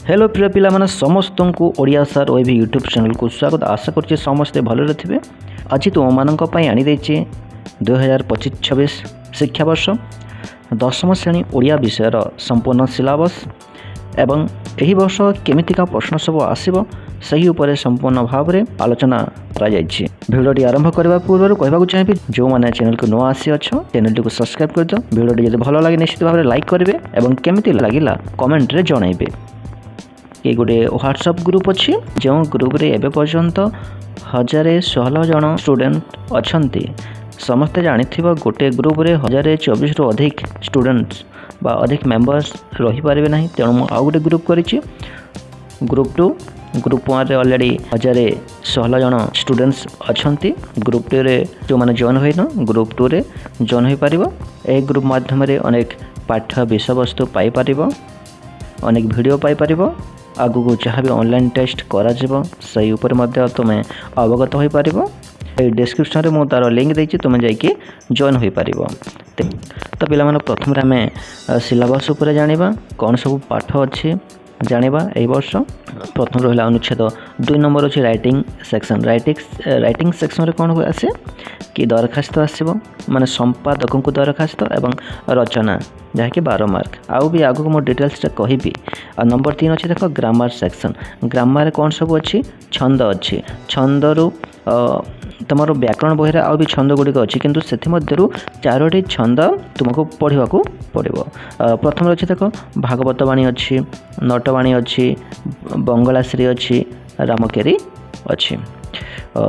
Hello प्रिय पिला माने समस्त को ओडिया सार ओएबी यूट्यूब चैनल को स्वागत। आशा करछे समस्ते भले थे। आज तुम मानक आनी देचे 2025-26 शिक्षावर्ष दशम श्रेणी ओडिया विषयर संपूर्ण सिलेबस एवं एही वर्ष केमितिका प्रश्न सब आसीबो सही उपरे संपूर्ण भाव में आलोचना करा जायछि। भिडियोटी आरंभ करबा पूर्व कहबाक चाहिए जो मैंने चैनल को नुआ आसी अच्छो चैनल को सब्सक्राइब कर दो। भिडियोटी जब भल लगे निश्चित भाव में लाइक करेंगे और केमिति लागिला कमेंट रे जणाइबे। ये गोटे व्हाट्सएप ग्रुप अच्छी जो ग्रुप रे एबे पर्यंत 1016 जन स्टूडेंट अच्छंती। समस्ते जानिथिबा गोटे ग्रुप रे 1024 रु अधिक स्टूडेंट्स बा अधिक मेंबर्स रही पारिबे नाही। तेणु मु आउ गोटे ग्रुप करिछि। ग्रुप 2 ग्रुप 1 रे ऑलरेडी 1016 जन स्टूडेंट्स अच्छंती। ग्रुप 2 रे जो माने जॉइन होइनो ग्रुप 2 रे जॉइन होई पारिबो। ए ग्रुप माध्यम रे अनेक पाठ्य विषय वस्तु पाई पारिबो, अनेक वीडियो पाई पारिबो। आगु को जहाँ भी ऑनलाइन टेस्ट करा जिवो सही ऊपर मध्य तुम अवगत हो पारिबो। ए डिस्क्रिप्शन रे मो तार लिंक देछि तुम जाइके जॉइन हो पारिबो। तो पिला माने प्रथम रे हमें सिलेबस ऊपर जानिबा कौन सब पाठ अछि जानिबा। एई वर्ष प्रथम रहला अनुच्छेद 2 नंबर अछि राइटिंग सेक्शन। राइटिंग सेक्शन रे कौन आसे कि दरखास्त आसीबो माने संपादक को दरखास्त एवं रचना जहाँकि 12 मार्क। आउ भी आगु मो डिटेल्स कहबी। नंबर 3 अच्छे देख ग्रामर सेक्शन। ग्रामर कौन सब अच्छी छंद अच्छी छंदरू तुम व्याकरण बही आउ भी छंद गुड़िक अच्छी किंतु से चारोटी छंद तुमको पढ़ा पड़ो। प्रथम अच्छे देख भागवत बाणी अच्छी, नटवाणी अच्छी, बंगलाश्री अच्छी, रामकेरी अच्छी।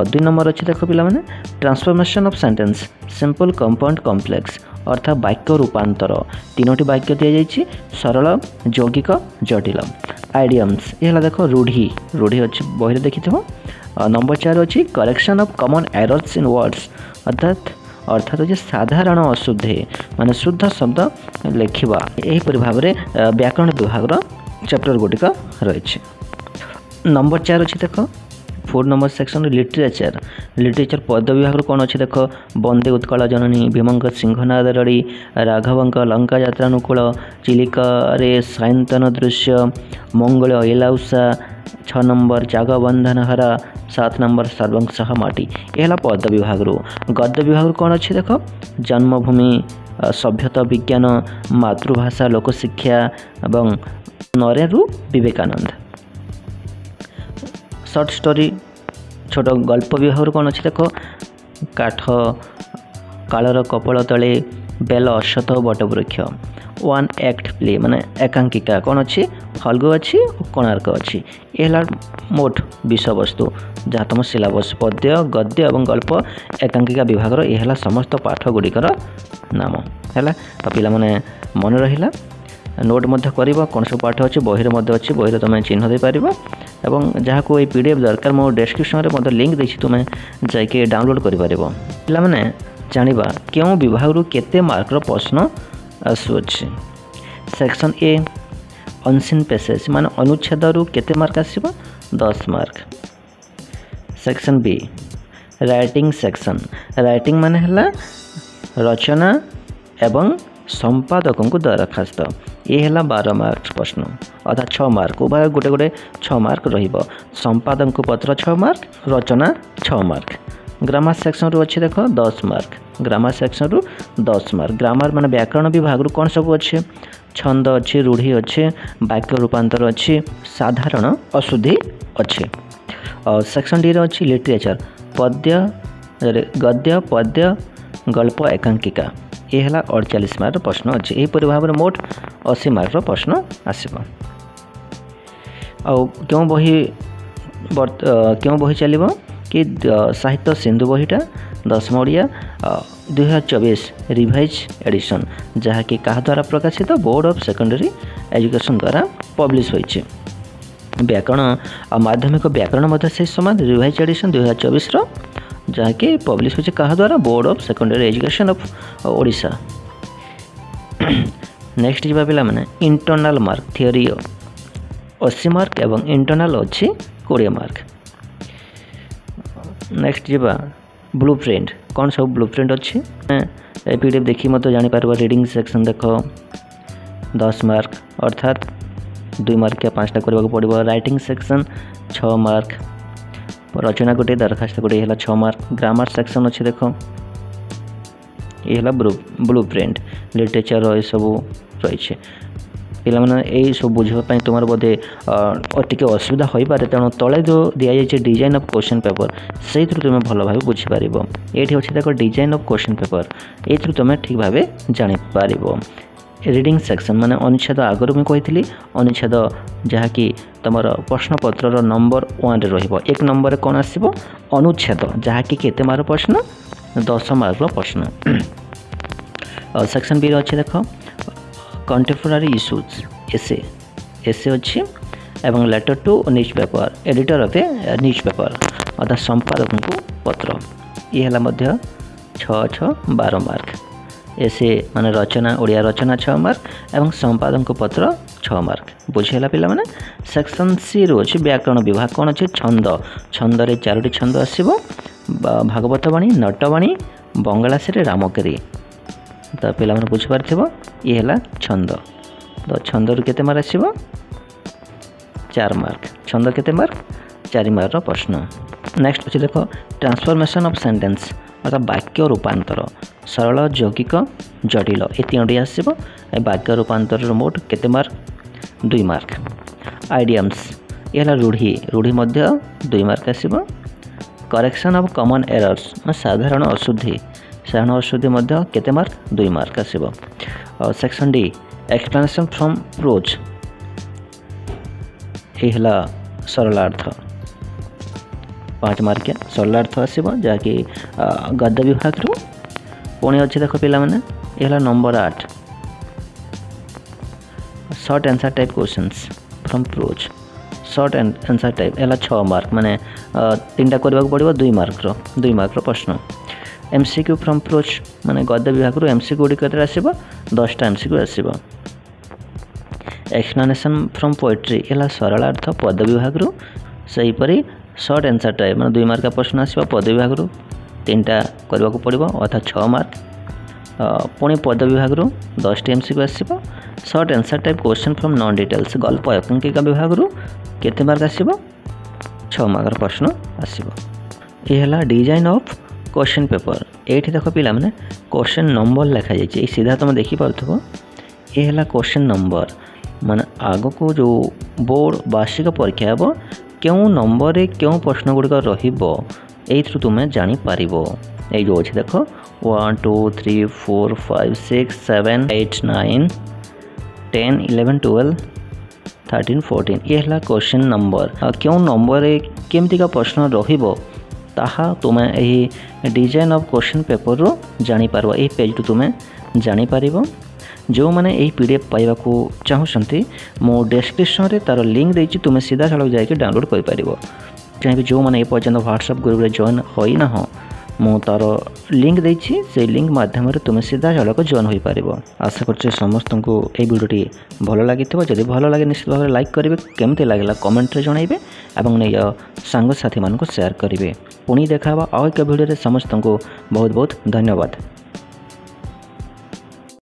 2 नंबर अच्छी देख पिला माने transformation of sentence simple compound complex अर्थात वाक्य रूपांतर। 3टी वाक्य दि जाइए सरल, यौगिक, जटिल। आइडियम्स ये देख रूढ़ी अच्छी बही देखी। नंबर 4 अच्छी correction of common errors in words अर्थात अच्छे साधारण अशुद्धि माने शुद्ध शब्द लिखा। यहीपरि भाव में व्याकरण विभाग चैप्टर गुड़िक रही। नंबर 4 अच्छी देख 4 नंबर सेक्शन लिटरेचर पद विभाग कौन अच्छे देख बंदे उत्कल जननी, भीमंक सिंहनाद रड़ी, राघवंक लंका यात्रानुकूल, चिलिका रे सायंतन दृश्य, मंगल इलाउसा। 6 नंबर जागबंधन हरा, 7 नंबर सर्वंशः माटी। यह पद विभाग। गद्य विभाग कौन अच्छे देख जन्मभूमि, सभ्यता विज्ञान, मातृभाषा लोकशिक्षा और नरेरु विवेकानंद। शॉर्ट स्टोरी छोट गल्प विभाग कौन अच्छे देख काठ कालर कपल तले, बेल अश्वत्थ बटवृक्ष। 1 एक्ट प्ले माने एकांकिका कौन अच्छी फल्गु अच्छी और कोणार्क अच्छी। यह मोट विषय वस्तु जहाँ तुम सिलेबस पद्य गद्य और गल्प एकांकिका विभाग यह समस्त पाठ गुड़िकर नाम है। तो पिला माने मन रहिला नोट कर कौन सब पाठ अच्छे बही अच्छी बही तुम चिन्ह दे पार। एवं जहाँ को पीडीएफ दरकार मो डिस्क्रिप्शन में लिंक देछि तुम जाके डाउनलोड कर पार। पिला माने जानिबा क्यों विभाग केते मार्कर प्रश्न आसुअछि। सेक्शन ए अनसीन पैसेज माने अनुच्छेद रु केते मार्क आसीबो 10 mark. Section B writing section. Writing माने हला रचना एवं संपादकों को दरखास्त। ये है 12 मार्क प्रश्न अर्थात 6 मार्क उभय गोटे गोटे 6 मार्क रहिबो। संपादक को पत्र 6 मार्क, रचना 6 मार्क। ग्रामर सेक्शन रु अच्छे देख 10 मार्क। ग्रामर सेक्शन रु 10 मार्क। ग्रामर माने व्याकरण विभाग कौन सब अच्छे छंद अच्छे, रूढ़ी अच्छे, वाक्य रूपांतर अच्छे, साधारण अशुद्धि अच्छे। और सेक्शन डी अच्छी लिटरेचर पद्य गद्य पद्य गल्प एकांकिका। ये है 48 मार्क प्रश्न अच्छे। यहीपरि भाव में मोट 80 मार्क प्रश्न आसब। क्यों बही चलो कि साहित्य सिंधु बहीटा 10 ओडिया 2024 रिवाइज एडिशन जहाँकि क्या द्वारा प्रकाशित बोर्ड ऑफ सेकेंडरी एजुकेशन द्वारा पब्लिश होइछे। व्याकरण माध्यमिक व्याकरण से समान रिवाइज एडिशन 2024 जहाँकि पब्लिश होइछे क्या द्वारा board of secondary education of Odisha. Next जीवा पिला माने इंटरनल मार्क थियोरी 80 मार्क एवं इंटरनल अच्छी 20 मार्क। नेक्स्ट जीवा ब्लू प्रिंट कौन सब ब्लू प्रिंट अच्छी पीडीएफ देखी मत जानी पार। रीडिंग सेक्शन देख 10 मार्क अर्थात 2 मार्क 5टा करबा पड़ो। राइटिंग सेक्शन 6 मार्क, रचना गोटे दरखास्त गोटे है 6 मार्क। ग्रामर सेक्शन अच्छे देख ये है ब्लू प्रिंट लिटरेचर ये सब रही पे सब बुझापी तुम बोधे टी असुविधा हो पारे तेणु तले जो दि जाए डिजाइन ऑफ क्वेश्चन पेपर से तुम भल भाव बुझीपार। ये अच्छे देख डिजाइन ऑफ क्वेश्चन पेपर ये तुम ठीक भाव जापर। रीडिंग सेक्शन माने अनुच्छेद आगुरी मुझे कही अनुच्छेद जहाँकि तुम प्रश्नपत्र नंबर 1 रहिबो। 1 नंबर कौन आसो अनुच्छेद जहाँकि केते मार्क प्रश्न 10 मार्क प्रश्न। सेक्शन बी अच्छे देख कंटेम्पोरारी इश्यूज एसे एसे अच्छी एवं letter to newspaper editor of a newspaper अर्थात संपादक को पत्र ये है 6-6-12 मार्क। एसे माने रचना ओडिया रचना 6 मार्क एवं संपादक पत्र 6 मार्क बुझेगा पिला माने। सेक्शन सी रोज व्याकरण विभाग कौन अच्छे छंद छंदरे 4टी छंद आसो भागवतवाणी नटवाणी बंगलाश्री रामकेरी तो पिला माने बुझीपार ये है छंद तो छंद रु केते मार्क आसो 4 मार्क छंद केते मार्क 4 मार्क प्रश्न। नेक्स्ट अच्छे देख ट्रांसफॉर्मेशन ऑफ सेंटेंस अर्थात वाक्य रूपांतर सरल यौगिक जटिल ये 3टी आसो। वाक्य रूपांतर मोट केते मार्क 2 मार्क। आइडियम्स ये है रूढ़ी रूढ़ी 2 मार्क आसो। करेक्शन ऑफ कॉमन एरर्स साधारण अशुद्धि केते मार्क 2 मार्क आसो। Section D explanation from prose ये है सरलार्थ 5 मार्क सरलार्थ आसो जहाँकि गद्य विभाग रू। पुणी अच्छे देख पिला माने ये है number 8 short answer type questions from prose short answer type है 6 मार्क माने 3टा करबा पड़ो 2 मार्क प्रश्न। एमसीक्यू फ्रॉम प्रोज माने गद्य विभाग रू एमसीक्यू गुड़ी आसो 10टा एमसीक्यू आसो। एक्सप्लेनेशन फ्रॉम पोएट्री है सरलार्थ पद विभाग रू सेहीपरि शॉर्ट आंसर टाइप माने 2 मार्क प्रश्न आसो पद विभाग रू 3टा करबा पड़ो अर्थात 6 मार्क। पुणी पद विभाग रू 10टी एमसीक्यू आसो। Short answer type question from non details गल्प एकांकिका विभाग रू केते मार्क आसो 6 मार्क प्रश्न आसो। ये है डिजाइन ऑफ क्वेश्चन पेपर ये देख पिला माने क्वेश्चन नंबर लिखा जाए सीधा तुम देखिपो ये है क्वेश्चन नंबर माने आग को जो बोर्ड वार्षिक परीक्षा हे क्यों नंबर रे क्यों प्रश्न गुड़िक रही तुम्हें जापर। ये जो अच्छे देख 1 2 3 4 5 6 7 8 9 10 11 12 13 14 ये है क्वेश्चन नंबर क्यों नंबर रे केमतिका प्रश्न रहिबो ताहा तुम्हें यही डिजाइन ऑफ क्वेश्चन पेपर रो जानिपार। ये पेज टू तुम्हें जानिपार। जो मैंने यही पीडीएफ पाइबा को चाहूँगी मो डिस्क्रिप्शन रे तार लिंक देछि तुम्हें सीधा सड़क जाकि डाउनलोड कर पारिबो। चाहे जो मैंने ये पर्यटन व्हाट्सएप ग्रुप रे जॉइन होई ना हो मो तार लिंक देछि से लिंक माध्यम रे तुम्हें सीधा सड़क जॉइन हो पारिबो। आशा करछे समस्त को ये वीडियोटी भल लगी जदि भल लगे निश्चित भाव लाइक करेंगे केमती लगे कमेंट रे जणाइबे एवं नहीं सांग साथी मान शेयर करेंगे। पुणी देखा आउ एक वीडियो समस्त को बहुत बहुत धन्यवाद।